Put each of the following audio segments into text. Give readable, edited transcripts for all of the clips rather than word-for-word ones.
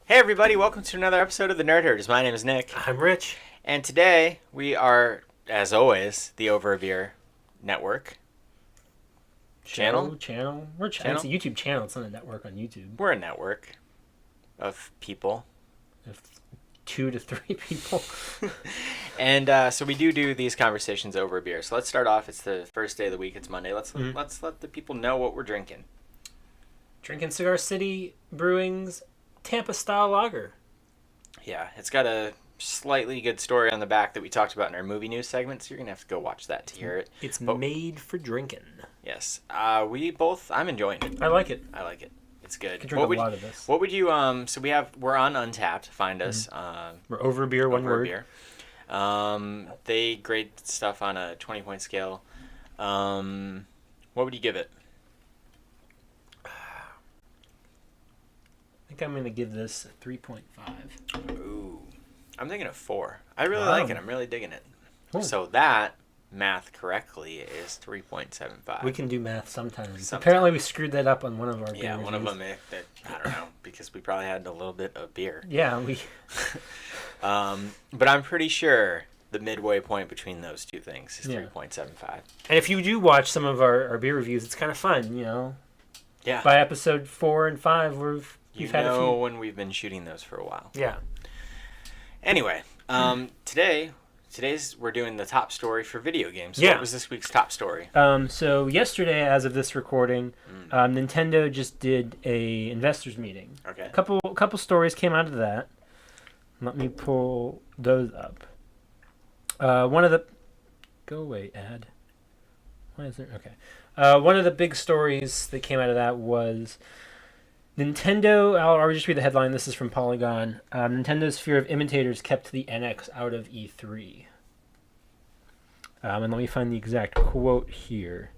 Hey everybody, welcome to another episode of the Nerd Herders. My name is Nick. I'm Rich. And today we are, as always, the Over a Beer Network. Channel? We're channel. It's a YouTube channel. It's not a network on YouTube. We're a network of people. Of 2 to 3 people. And so we do these conversations over a beer. So let's start off. It's the first day of the week. It's Monday. Let's let the people know what we're drinking. Drinking Cigar City Brewing's Tampa Style Lager. Yeah, it's got a slightly good story on the back that we talked about in our movie news segment, so you're going to have to go watch that to hear it. It's made for drinking. Yes. I'm enjoying it. I like it. It's good. I could drink a lot of this. What would you, so we're on Untapped. Find us. We're Over a Beer, one word. Beer. They grade stuff on a 20-point scale. What would you give it? I think I'm going to give this a 3.5. Ooh. I'm thinking a 4. I really like it. I'm really digging it. Cool. So that, math correctly, is 3.75. We can do math sometimes. Apparently we screwed that up on one of our beer one of them, I don't know, because we probably had a little bit of beer. Yeah, we... But I'm pretty sure the midway point between those two things is 3.75. And if you do watch some of our beer reviews, it's kind of fun, you know? Yeah. By episode 4 and 5, we've had a few. When we've been shooting those for a while. Yeah. Anyway, today's we're doing the top story for video games. So yeah. What was this week's top story? So yesterday, as of this recording, Nintendo just did a investors meeting. Okay. A couple stories came out of that. Let me pull those up. One of the... Go away, ad. Why is there... Okay. One of the big stories that came out of that was... Nintendo, I'll just read the headline. This is from Polygon. Nintendo's fear of imitators kept the NX out of E3. And let me find the exact quote here.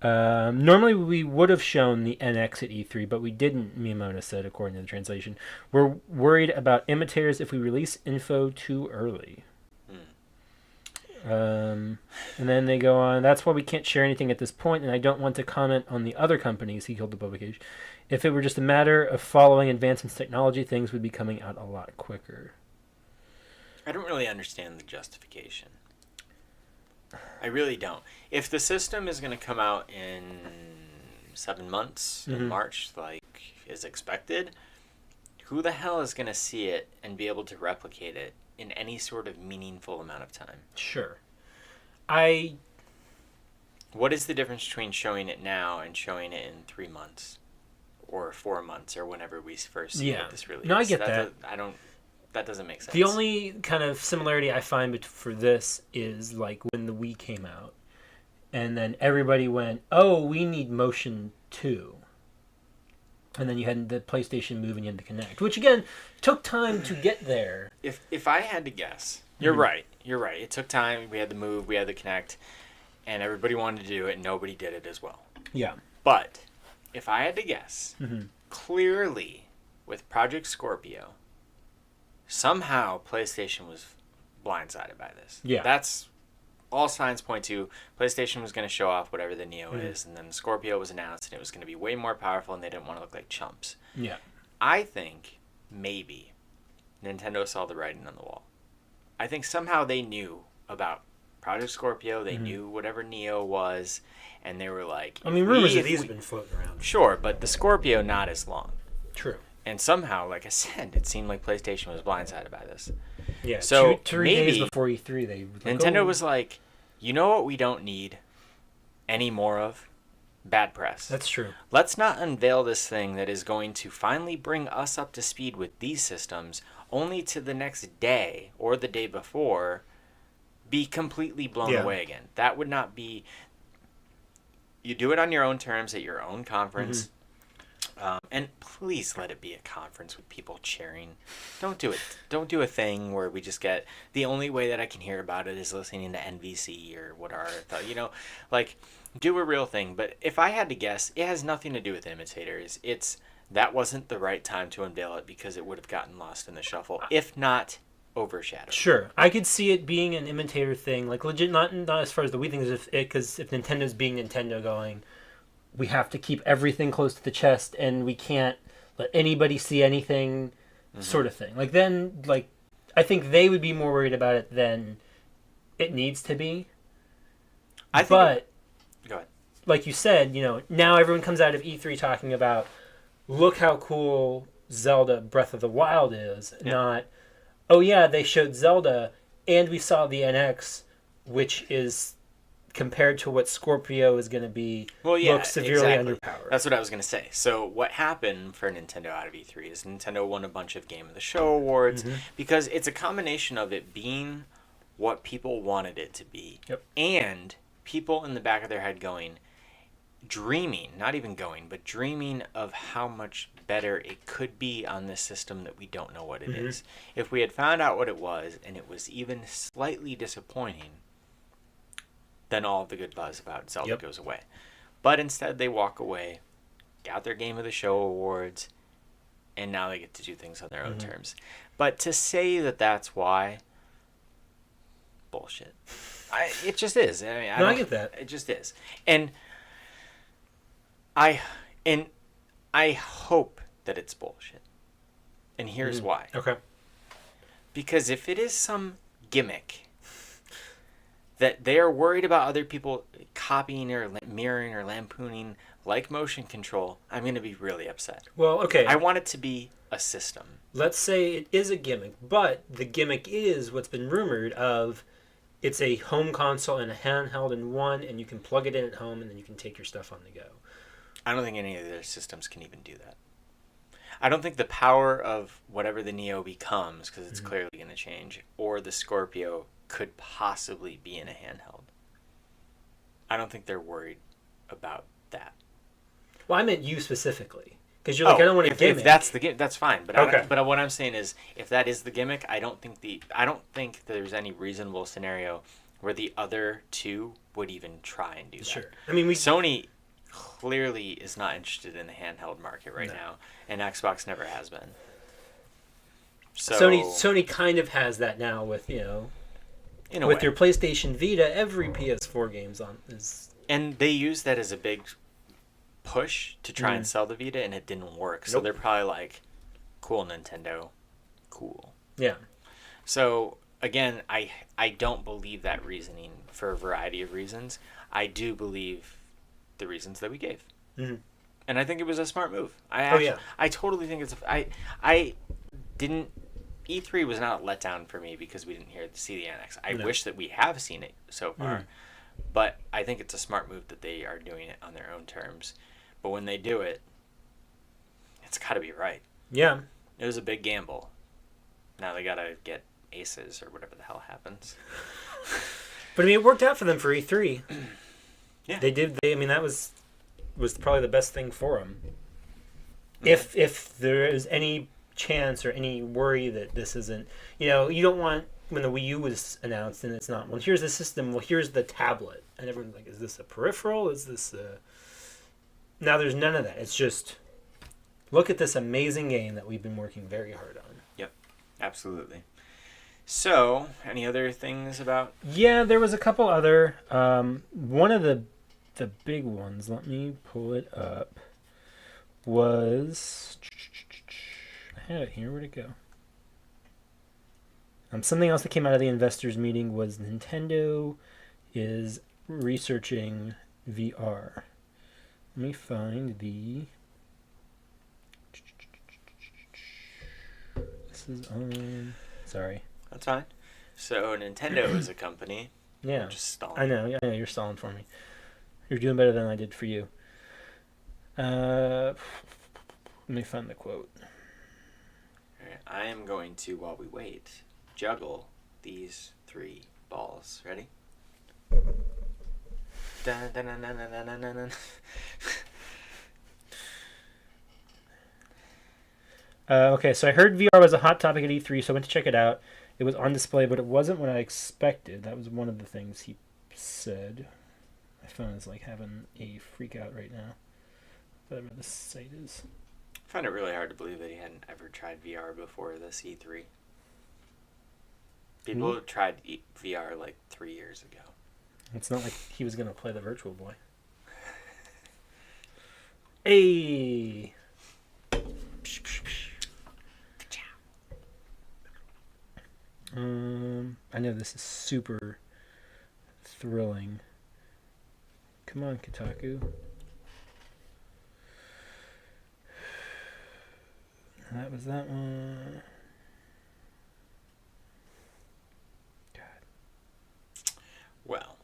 Normally we would have shown the NX at E3, but we didn't, Miyamoto said, according to the translation. We're worried about imitators if we release info too early. And then they go on, that's why we can't share anything at this point, and I don't want to comment on the other companies, he told the publication. If it were just a matter of following advancements in technology, things would be coming out a lot quicker. I don't really understand the justification. I really don't. If the system is going to come out in 7 months, in March, like is expected, who the hell is going to see it and be able to replicate it in any sort of meaningful amount of time? Sure. What is the difference between showing it now and showing it in 3 months? Or 4 months, or whenever we first see what this really is. No, I get that. That doesn't make sense. The only kind of similarity I find for this is like when the Wii came out, and then everybody went, "Oh, we need motion too." And then you had the PlayStation Move and you had the Kinect, which again took time to get there. If I had to guess, you're right. You're right. It took time. We had the Move, we had the Kinect, and everybody wanted to do it, and nobody did it as well. Yeah. But if I had to guess, clearly with Project Scorpio, somehow PlayStation was blindsided by this. Yeah. That's all signs point to PlayStation was going to show off whatever the Neo is, and then Scorpio was announced, and it was going to be way more powerful, and they didn't want to look like chumps. Yeah. I think maybe Nintendo saw the writing on the wall. I think somehow they knew about Project Scorpio, they knew whatever Neo was, and they were like... I mean, rumors of these have been floating around. Sure, but the Scorpio not as long. True. And somehow, like I said, it seemed like PlayStation was blindsided by this. Yeah, so 2 days before E3, they were like, Nintendo was like, you know what we don't need any more of? Bad press. That's true. Let's not unveil this thing that is going to finally bring us up to speed with these systems, only to the next day or the day before be completely blown away again. That would not be... You do it on your own terms at your own conference. And please let it be a conference with people cheering. Don't do it. Don't do a thing where we just get... The only way that I can hear about it is listening to NBC or whatever. You know, like, do a real thing. But if I had to guess, it has nothing to do with imitators. That wasn't the right time to unveil it because it would have gotten lost in the shuffle, if not overshadowed. Sure, I could see it being an imitator thing, like legit, not as far as the Wii thing, because if Nintendo's being Nintendo, going, we have to keep everything close to the chest, and we can't let anybody see anything sort of thing. Like then, like I think they would be more worried about it than it needs to be. Go ahead. Like you said, now everyone comes out of E3 talking about, look how cool Zelda Breath of the Wild is. Yeah. Not, oh yeah, they showed Zelda and we saw the NX, which is compared to what Scorpio is going to be, looks severely underpowered. That's what I was going to say. So what happened for Nintendo out of E3 is Nintendo won a bunch of Game of the Show awards because it's a combination of it being what people wanted it to be and people in the back of their head dreaming of how much better it could be on this system that we don't know what it is. If we had found out what it was and it was even slightly disappointing, then all of the good buzz about Zelda goes away. But instead they walk away, got their Game of the Show awards, and now they get to do things on their own terms. But to say that that's why, bullshit. It just is. I get that. It just is. And I hope that it's bullshit. And here's why. Okay. Because if it is some gimmick that they are worried about other people copying or mirroring or lampooning, like motion control, I'm going to be really upset. Well, okay. I want it to be a system. Let's say it is a gimmick, but the gimmick is what's been rumored of it's a home console and a handheld in one, and you can plug it in at home, and then you can take your stuff on the go. I don't think any of their systems can even do that. I don't think the power of whatever the Neo becomes, because it's clearly going to change, or the Scorpio could possibly be in a handheld. I don't think they're worried about that. Well, I meant you specifically. Because you're like, I don't want a gimmick. If that's the gimmick, that's fine. But but what I'm saying is, if that is the gimmick, I don't think there's any reasonable scenario where the other two would even try and do that. Sure. I mean, Sony clearly is not interested in the handheld market right now, and Xbox never has been. So Sony kind of has that now with with your PlayStation Vita. Every PS4 game's on is, and they use that as a big push to try and sell the Vita, and it didn't work. So they're probably like, cool, Nintendo, cool. Yeah. So again, I don't believe that reasoning for a variety of reasons. I do believe the reasons that we gave, and I think it was a smart move. I totally think it's I didn't. E3 was not a letdown for me because we didn't see the NX. I wish that we have seen it so far, but I think it's a smart move that they are doing it on their own terms. But when they do it, it's got to be right. Yeah. It was a big gamble. Now they got to get aces or whatever the hell happens. But I mean, it worked out for them for E3. Yeah. They did. I mean, that was probably the best thing for them. Mm-hmm. If there is any chance or any worry that this isn't, you don't want when the Wii U was announced and it's not, well, here's the system, well, here's the tablet, and everyone's like, is this a peripheral, is this now there's none of that. It's just, look at this amazing game that we've been working very hard on. Yep, absolutely. So any other things about? Yeah, there was a couple other, one of the big ones, let me pull it up, was, I had it here. Where'd it go? Something else that came out of the investors meeting was Nintendo is researching VR. Let me find the. This is on. Sorry. That's fine. So Nintendo is a company. Yeah. I'm just stalling. I know. You're stalling for me. You're doing better than I did for you. Let me find the quote. I am going to, while we wait, juggle these 3 balls. Ready? Dun, dun, dun, dun, dun, dun, dun, dun. Okay, so I heard VR was a hot topic at E3, so I went to check it out. It was on display, but it wasn't what I expected. That was one of the things he said. My phone is like having a freak out right now. Whatever this site is. I find it really hard to believe that he hadn't ever tried VR before this E3. People have tried VR like 3 years ago. It's not like he was going to play the Virtual Boy. Hey! I know this is super thrilling. Come on, Kotaku. That was that one. God. Well,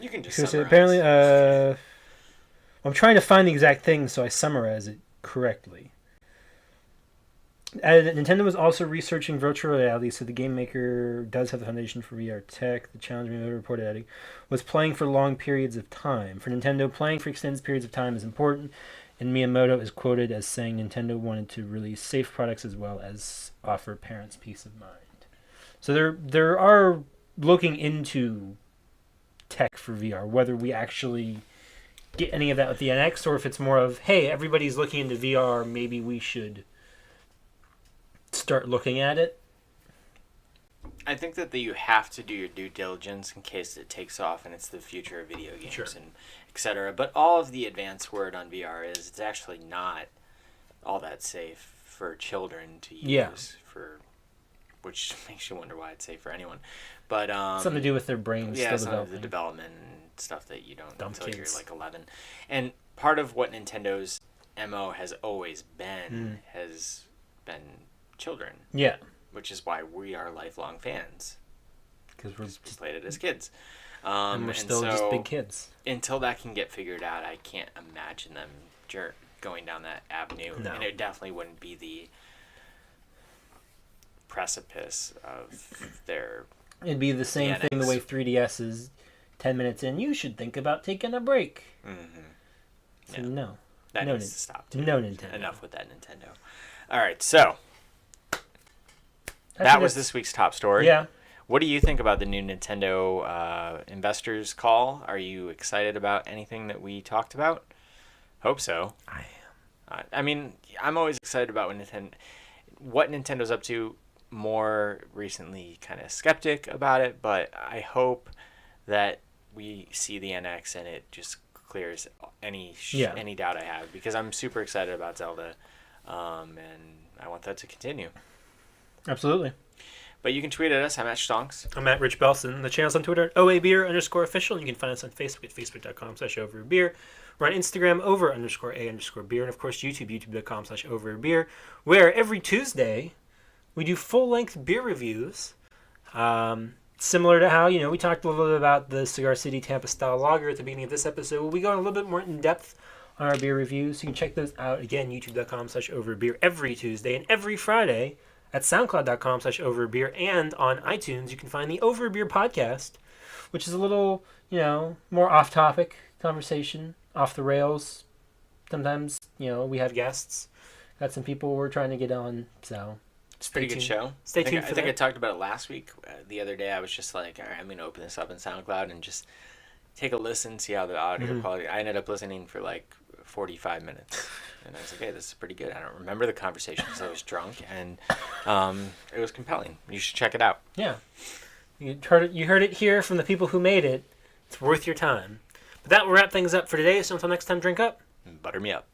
you can just So summarize. apparently, I'm trying to find the exact thing so I summarize it correctly. Nintendo was also researching virtual reality, so the game maker does have the foundation for VR tech. The challenge Miyamoto reported adding was playing for long periods of time. For Nintendo, playing for extended periods of time is important, and Miyamoto is quoted as saying Nintendo wanted to release safe products as well as offer parents peace of mind. So there are looking into tech for VR, whether we actually get any of that with the NX, or if it's more of, hey, everybody's looking into VR, maybe we should start looking at it. I think that you have to do your due diligence in case it takes off and it's the future of video games, Sure. and etc. But all of the advanced word on VR is it's actually not all that safe for children to use, which makes you wonder why it's safe for anyone. But something to do with their brains. Yeah, still some developing. of the development and stuff that you don't Dumb until kids. you're like 11. And part of what Nintendo's MO has always been has been children. Yeah. Which is why we are lifelong fans. Because we're We played it as kids. and we're still just big kids. Until that can get figured out, I can't imagine them going down that avenue. No. And it definitely wouldn't be the precipice of their... It'd be the same NX. thing the way 3DS is 10 minutes in. You should think about taking a break. Mm-hmm. So no. That No needs to stop. Too. No Nintendo. Enough with that Nintendo. All right, so that was this week's top story. Yeah. What do you think about the new Nintendo investors call? Are you excited about anything that we talked about? Hope so. I am. I mean, I'm always excited about what Nintendo's up to. More recently, kind of skeptic about it, but I hope that we see the NX and it just clears any doubt I have, because I'm super excited about Zelda, and I want that to continue. Absolutely. But you can tweet at us. I'm at Stonks. I'm at Rich Belson. The channel's on Twitter, OABeer_official. You can find us on Facebook at facebook.com/overbeer. We're on Instagram, over_a_beer. And of course, YouTube, youtube.com/overbeer, where every Tuesday we do full-length beer reviews. Similar to how, we talked a little bit about the Cigar City Tampa Style Lager at the beginning of this episode. We go a little bit more in depth on our beer reviews. You can check those out, again, youtube.com/overbeer every Tuesday, and every Friday at soundcloud.com/overbeer, and on iTunes you can find the Overbeer podcast, which is a little, more off-topic conversation, off the rails. Sometimes, we have guests. Got some people we're trying to get on, so It's a pretty good show. Stay tuned for I think that. I talked about it last week. The other day I was just like, all right, I'm going to open this up in SoundCloud and just take a listen, see how the audio quality... I ended up listening for like 45 minutes. And I was like, hey, this is pretty good. I don't remember the conversation because I was drunk, and it was compelling. You should check it out. Yeah. You heard it here from the people who made it. It's worth your time. But that will wrap things up for today, so until next time, drink up. Butter me up.